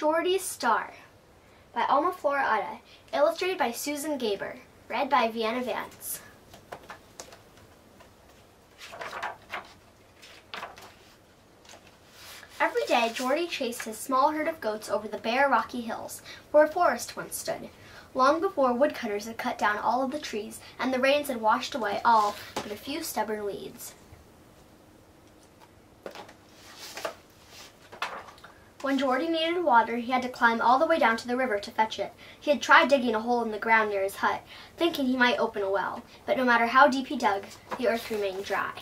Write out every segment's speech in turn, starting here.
Jordi's Star by Alma Flora Ada, illustrated by Susan Gaber, read by Vienna Vance. Every day, Jordi chased his small herd of goats over the bare, rocky hills, where a forest once stood, long before woodcutters had cut down all of the trees and the rains had washed away all but a few stubborn weeds. When Jordi needed water, he had to climb all the way down to the river to fetch it. He had tried digging a hole in the ground near his hut, thinking he might open a well, but no matter how deep he dug, the earth remained dry.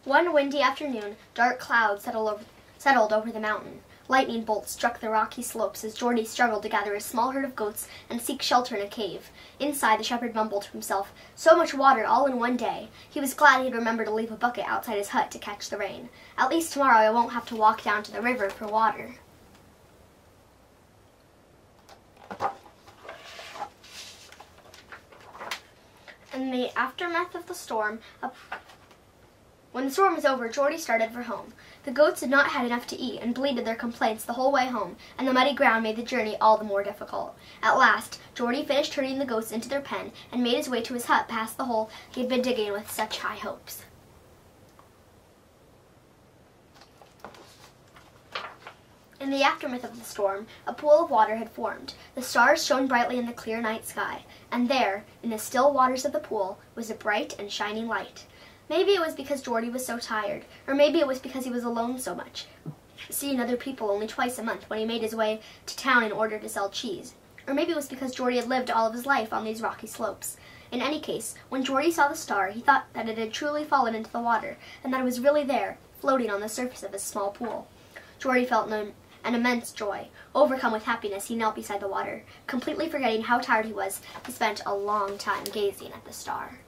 One windy afternoon, dark clouds settled over the mountain. Lightning bolts struck the rocky slopes as Jordi struggled to gather his small herd of goats and seek shelter in a cave. Inside, the shepherd mumbled to himself, "So much water all in one day." He was glad he had remembered to leave a bucket outside his hut to catch the rain. "At least tomorrow I won't have to walk down to the river for water." In the aftermath of the storm, when the storm was over, Jordi started for home. The goats had not had enough to eat and bleated their complaints the whole way home, and the muddy ground made the journey all the more difficult. At last, Jordi finished herding the goats into their pen and made his way to his hut past the hole he had been digging with such high hopes. In the aftermath of the storm, a pool of water had formed. The stars shone brightly in the clear night sky, and there, in the still waters of the pool, was a bright and shining light. Maybe it was because Jordi was so tired, or maybe it was because he was alone so much, seeing other people only twice a month when he made his way to town in order to sell cheese. Or maybe it was because Jordi had lived all of his life on these rocky slopes. In any case, when Jordi saw the star, he thought that it had truly fallen into the water, and that it was really there, floating on the surface of his small pool. Jordi felt an immense joy. Overcome with happiness, he knelt beside the water. Completely forgetting how tired he was, he spent a long time gazing at the star.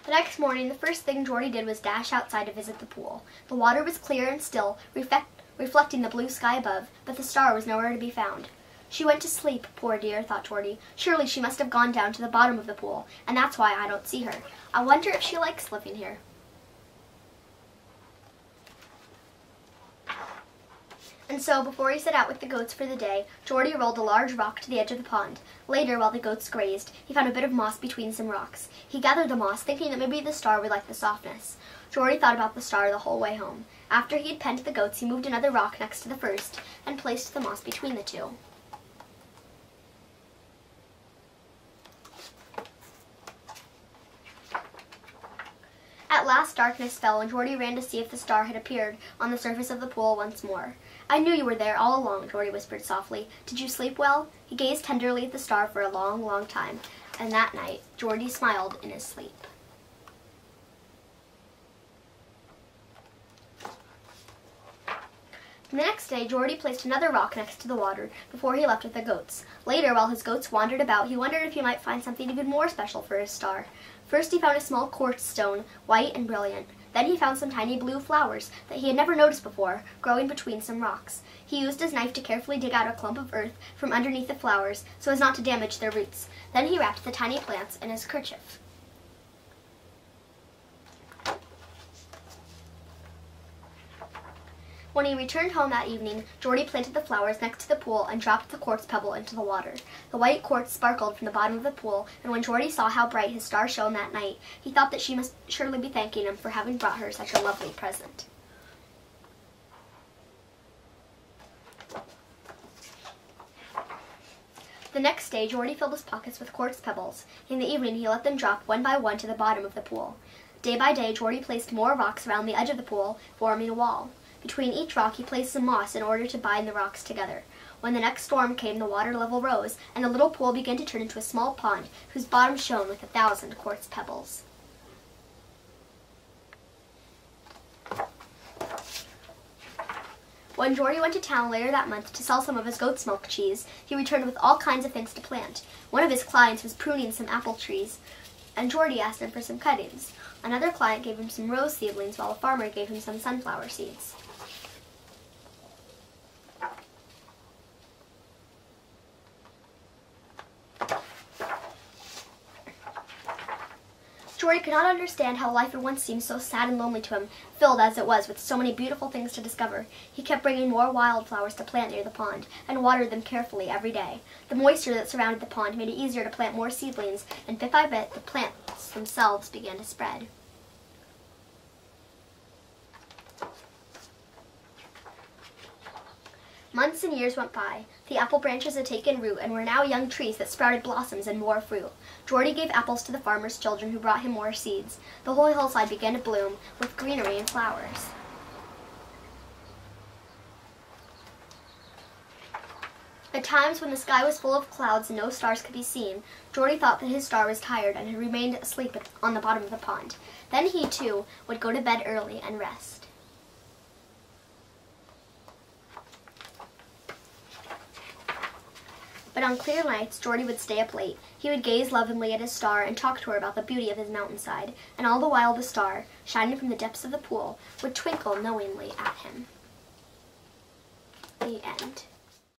The next morning, the first thing Jordi did was dash outside to visit the pool. The water was clear and still, reflecting the blue sky above, but the star was nowhere to be found. "She went to sleep, poor dear," thought Jordi. "Surely she must have gone down to the bottom of the pool, and that's why I don't see her. I wonder if she likes living here." And so, before he set out with the goats for the day, Jordi rolled a large rock to the edge of the pond. Later, while the goats grazed, he found a bit of moss between some rocks. He gathered the moss, thinking that maybe the star would like the softness. Jordi thought about the star the whole way home. After he had penned the goats, he moved another rock next to the first, and placed the moss between the two. At last darkness fell, and Jordi ran to see if the star had appeared on the surface of the pool once more. "I knew you were there all along," Jordi whispered softly. "Did you sleep well?" He gazed tenderly at the star for a long, long time, and that night Jordi smiled in his sleep. The next day, Jordi placed another rock next to the water before he left with the goats. Later, while his goats wandered about, he wondered if he might find something even more special for his star. First, he found a small quartz stone, white and brilliant. Then he found some tiny blue flowers that he had never noticed before, growing between some rocks. He used his knife to carefully dig out a clump of earth from underneath the flowers so as not to damage their roots. Then he wrapped the tiny plants in his kerchief. When he returned home that evening, Jordi planted the flowers next to the pool and dropped the quartz pebble into the water. The white quartz sparkled from the bottom of the pool, and when Jordi saw how bright his star shone that night, he thought that she must surely be thanking him for having brought her such a lovely present. The next day, Jordi filled his pockets with quartz pebbles. In the evening, he let them drop one by one to the bottom of the pool. Day by day, Jordi placed more rocks around the edge of the pool, forming a wall. Between each rock, he placed some moss in order to bind the rocks together. When the next storm came, the water level rose, and the little pool began to turn into a small pond, whose bottom shone with 1,000 quartz pebbles. When Jordi went to town later that month to sell some of his goat's milk cheese, he returned with all kinds of things to plant. One of his clients was pruning some apple trees, and Jordi asked him for some cuttings. Another client gave him some rose seedlings, while a farmer gave him some sunflower seeds. Jordi could not understand how life had once seemed so sad and lonely to him, filled as it was with so many beautiful things to discover. He kept bringing more wildflowers to plant near the pond, and watered them carefully every day. The moisture that surrounded the pond made it easier to plant more seedlings, and bit by bit the plants themselves began to spread. Months and years went by. The apple branches had taken root and were now young trees that sprouted blossoms and bore fruit. Jordi gave apples to the farmer's children, who brought him more seeds. The whole hillside began to bloom with greenery and flowers. At times, when the sky was full of clouds and no stars could be seen, Jordi thought that his star was tired and had remained asleep on the bottom of the pond. Then he, too, would go to bed early and rest. But on clear nights, Jordi would stay up late. He would gaze lovingly at his star and talk to her about the beauty of his mountainside, and all the while the star, shining from the depths of the pool, would twinkle knowingly at him. The end.